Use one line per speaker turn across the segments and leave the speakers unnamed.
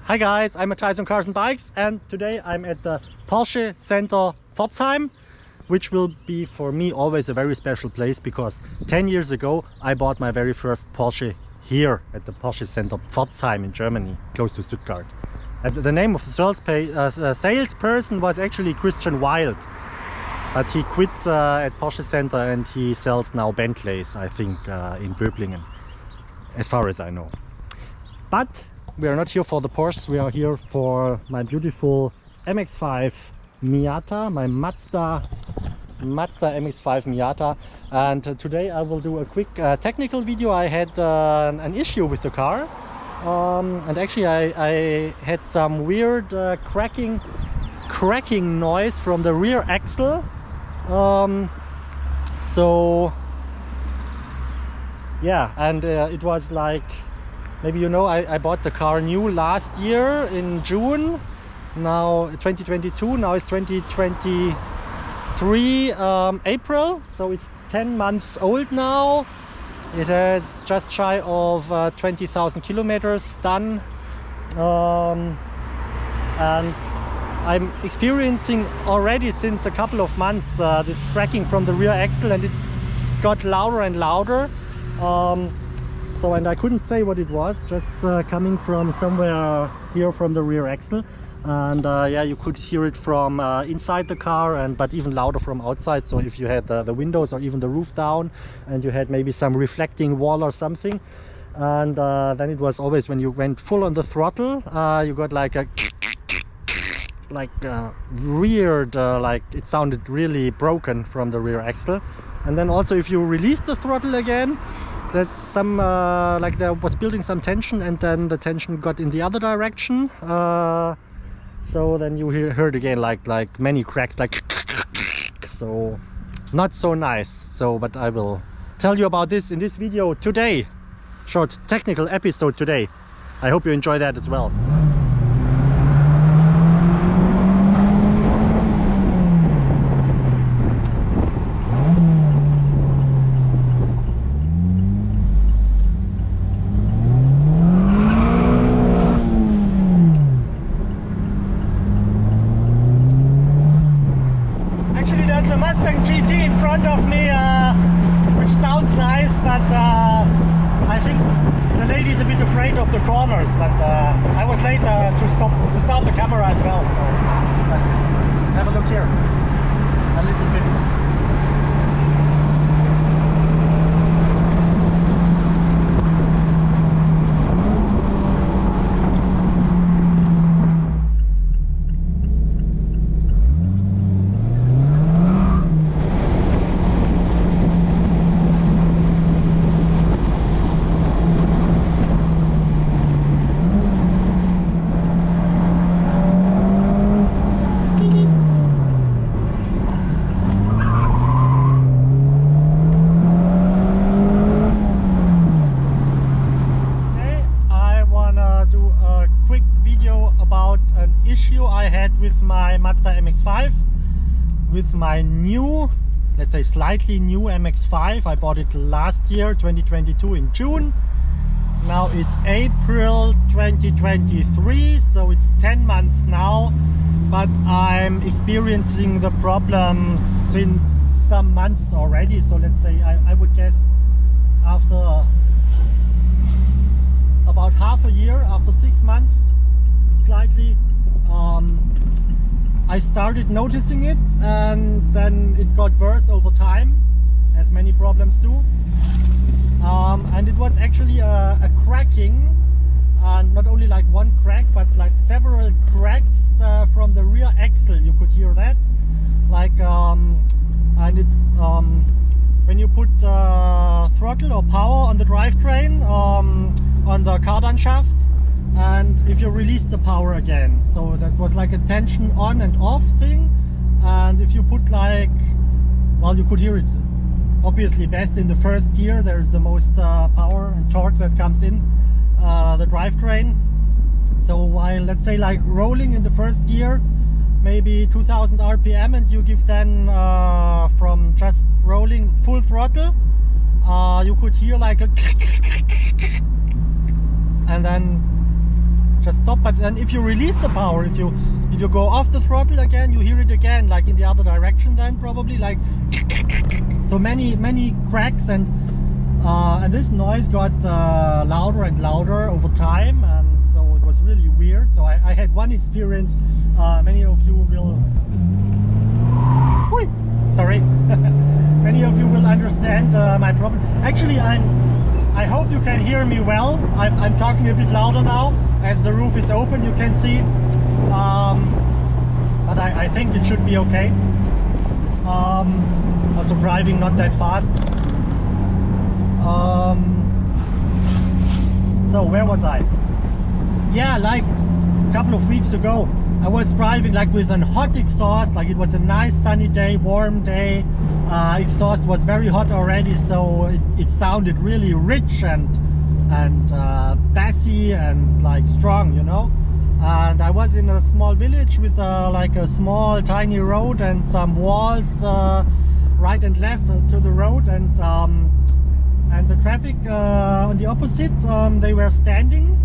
Hi guys, I'm Matthias on Cars and Bikes, and today I'm at the Porsche Center Pforzheim, which will be for me always a very special place because 10 years ago I bought my very first Porsche here at the Porsche Center Pforzheim in Germany, close to Stuttgart. And the name of the salesperson was actually Christian Wild, but he quit at Porsche Center and he sells now Bentleys, I think, in Böblingen, as far as I know. But we are not here for the Porsche, we are here for my beautiful MX5 Miata, my Mazda MX5 Miata. And today I will do a quick technical video. I had an issue with the car, and actually I had some weird cracking noise from the rear axle. So yeah, and it was like, maybe you know, I bought the car new last year in June, now 2022, now it's 2023 April, so it's 10 months old now. It has just shy of 20,000 kilometers done, and I'm experiencing already since a couple of months this cracking from the rear axle, and it's got louder and louder. And I couldn't say what it was, just coming from somewhere here from the rear axle. And yeah, you could hear it from inside the car, but even louder from outside. So if you had the windows or even the roof down and you had maybe some reflecting wall or something, and then it was always when you went full on the throttle, you got like a weird, like it sounded really broken from the rear axle. And then also if you release the throttle again, there's some like there was building some tension, and then the tension got in the other direction, so then you heard again like many cracks, like so not so nice. So but I will tell you about this in this video today, short technical episode today. I hope you enjoy that as well. There's a Mustang GT in front of me, which sounds nice, but I think the lady is a bit afraid of the corners. But I was late to start the camera as well. So, but have a look here, a little bit. I had with my Mazda MX5, with my new, let's say slightly new MX5. I bought it last year, 2022, in June. Now it's April 2023, so it's 10 months now, but I'm experiencing the problem since some months already. So let's say I would guess after about half a year, after 6 months slightly, I started noticing it, and then it got worse over time, as many problems do. And it was actually a cracking, and not only like one crack, but like several cracks from the rear axle. You could hear that, like, and it's when you put throttle or power on the drivetrain, on the cardan shaft, and if you release the power again. So that was like a tension on and off thing. And if you put like, well, you could hear it obviously best in the first gear. There's the most power and torque that comes in the drivetrain. So while, let's say, like rolling in the first gear, maybe 2000 RPM, and you give then from just rolling full throttle, you could hear like a and then just stop. But then if you release the power, if you go off the throttle again, you hear it again, like in the other direction. Then probably like so many cracks, and this noise got louder and louder over time, and so it was really weird. So I had one experience. Many of you will. Sorry. Many of you will understand my problem. Actually, I hope you can hear me well. I'm talking a bit louder now as the roof is open, you can see. But I think it should be okay. Also driving not that fast. So where was I? Yeah, like a couple of weeks ago, I was driving like with an hot exhaust, like it was a nice sunny day, warm day. Exhaust was very hot already, so it sounded really rich and bassy and like strong, you know. And I was in a small village with like a small tiny road and some walls right and left to the road, and the traffic on the opposite, they were standing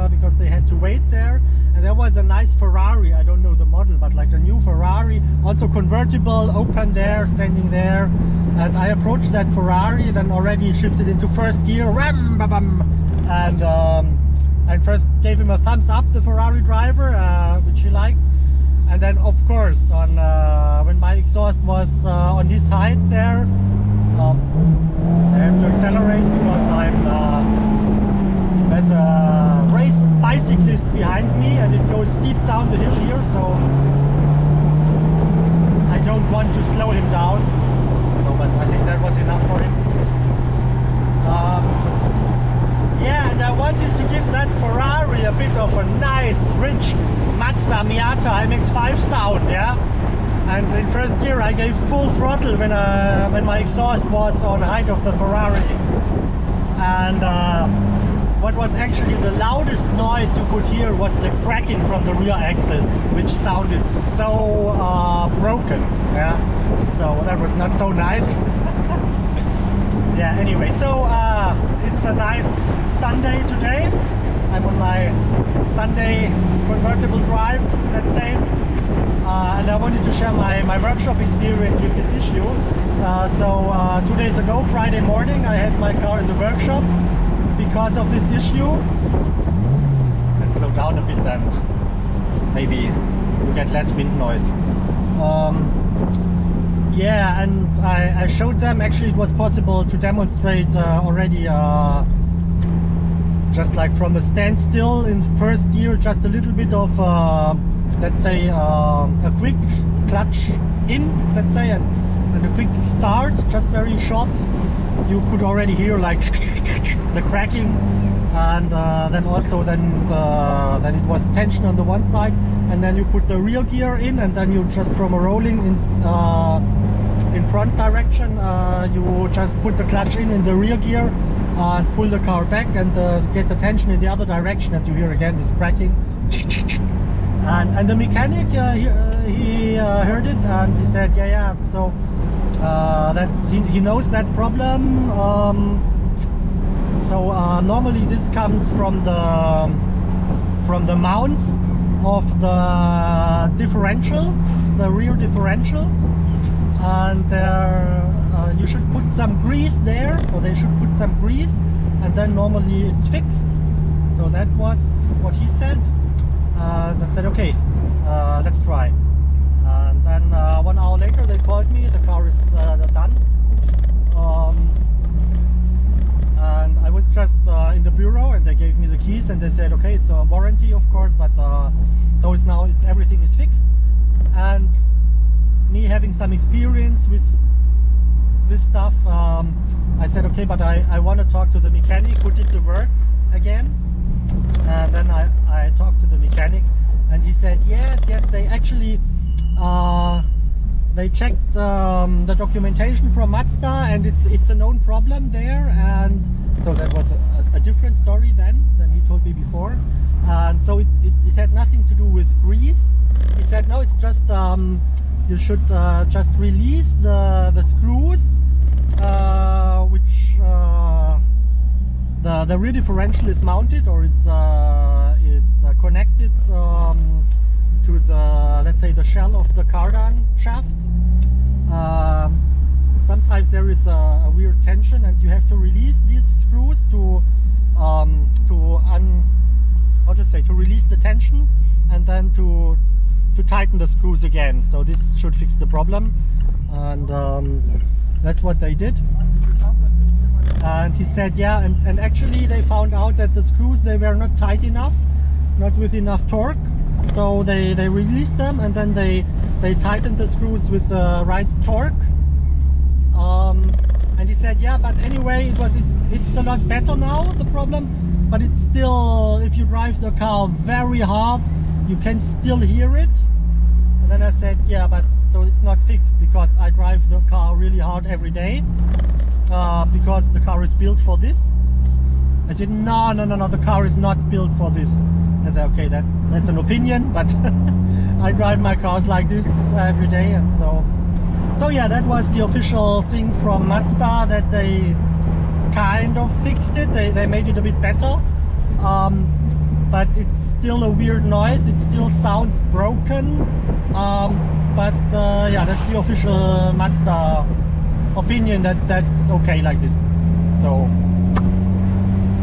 because they had to wait there. And there was a nice Ferrari, I don't know the model, but like a new Ferrari, also convertible, open there, standing there. And I approached that Ferrari, then already shifted into first gear, ram, ba, bam, and first gave him a thumbs up, the Ferrari driver, which he liked. And then of course, on when my exhaust was on his height there, I have to accelerate because there's a race bicyclist behind me and it goes steep down the hill here, so I don't want to slow him down. So, but I think that was enough for him. Yeah, and I wanted to give that Ferrari a bit of a nice, rich Mazda Miata MX5 sound, yeah. And in first gear I gave full throttle when my exhaust was on height of the Ferrari. And what was actually the loudest noise you could hear was the cracking from the rear axle, which sounded so broken. Yeah, so that was not so nice. Yeah, anyway, so it's a nice Sunday today. I'm on my Sunday convertible drive, let's say. And I wanted to share my workshop experience with this issue. So 2 days ago, Friday morning, I had my car in the workshop because of this issue. Let's slow down a bit and maybe you get less wind noise. Yeah, and I showed them, actually it was possible to demonstrate already just like from a standstill in first gear, just a little bit of let's say a quick clutch in, let's say, and a quick start, just very short. You could already hear like the cracking, and then it was tension on the one side, and then you put the rear gear in, and then you just from a rolling in front direction, you just put the clutch in the rear gear and pull the car back and get the tension in the other direction, and you hear again this cracking. And the mechanic he heard it and he said, yeah, so that's he knows that problem. So normally this comes from the mounts of the differential, the rear differential, and there you should put some grease there, or they should put some grease, and then normally it's fixed. So that was what he said. And I said, okay, let's try. And then 1 hour later they called me, the car is done. And I was just in the bureau, and they gave me the keys, and they said, okay, it's a warranty of course, but so it's everything is fixed. And me having some experience with this stuff, I said, okay, but I want to talk to the mechanic who did the work again. And then I talked to the mechanic, and he said yes, they actually they checked the documentation from Mazda, and it's a known problem there. And so that was a different story than he told me before. And so it had nothing to do with grease. He said no, it's just you should just release the screws which the rear differential is mounted or is connected to the, let's say, the shell of the cardan shaft. Sometimes there is a weird tension and you have to release these screws to release the tension and then to tighten the screws again. So this should fix the problem, and that's what they did. And he said, yeah, and actually they found out that the screws, they were not tight enough, not with enough torque. So they released them and then they tightened the screws with the right torque. And he said, yeah, but anyway, it's a lot better now, the problem, but it's still, if you drive the car very hard, you can still hear it. And then I said, yeah, but so it's not fixed, because I drive the car really hard every day, because the car is built for this. I said, no, the car is not built for this. I said, okay, that's an opinion, but I drive my cars like this every day. And so yeah, that was the official thing from Mazda, that they kind of fixed it. They made it a bit better, but it's still a weird noise. It still sounds broken, but yeah, that's the official Mazda opinion, that's okay like this. So,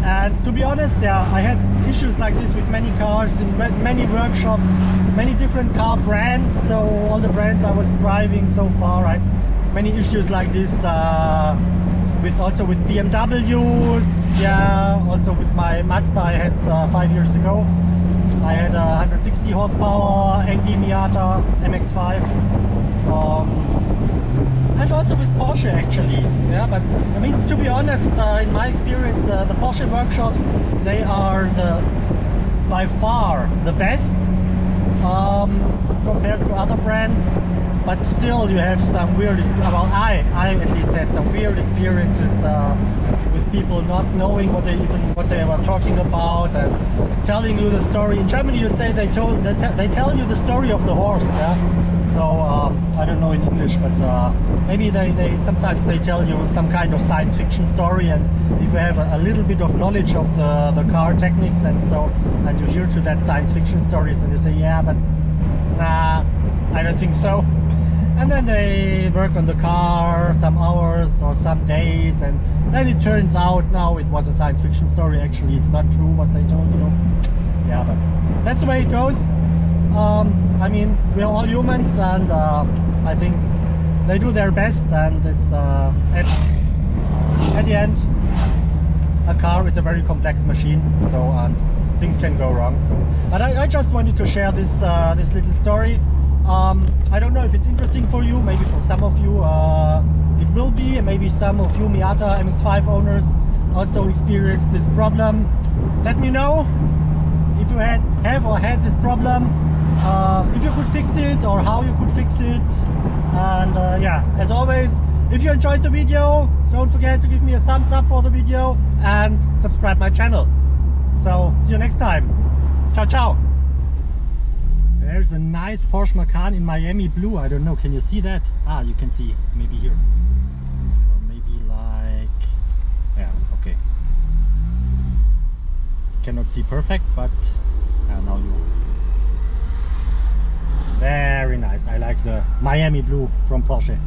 and to be honest, yeah, I had issues like this with many cars in many workshops, many different car brands. So all the brands I was driving so far, I had many issues like this, also with BMWs, yeah, also with my Mazda I had 5 years ago. I had a 160 horsepower ND Miata MX5, and also with Porsche actually, yeah. But I mean, to be honest, in my experience, the Porsche workshops, they are by far the best compared to other brands. But still, you have some weird, well, I at least had some weird experiences with people not knowing what they were talking about and telling you the story. In Germany, you say they tell you the story of the horse, yeah. So I don't know in English, but maybe sometimes they tell you some kind of science fiction story, and if you have a little bit of knowledge of the car techniques and you hear to that science fiction stories, and you say, yeah, but nah, I don't think so. And then they work on the car some hours or some days, and then it turns out now it was a science fiction story. Actually, it's not true what they told you. Yeah, but that's the way it goes. I mean, we're all humans, and I think they do their best, and it's at the end, a car is a very complex machine, so things can go wrong. So, but I just wanted to share this little story. I don't know if it's interesting for you. Maybe for some of you it will be, and maybe some of you Miata MX5 owners also experienced this problem. Let me know if you have or had this problem, if you could fix it or how you could fix it. And yeah, as always, if you enjoyed the video, don't forget to give me a thumbs up for the video and subscribe my channel. So see you next time. Ciao, ciao. There's a nice Porsche Macan in Miami blue. I don't know, can you see that? Ah, you can see, maybe here. Or maybe like, yeah, okay. Cannot see perfect, but now you. Very nice. I like the Miami blue from Porsche.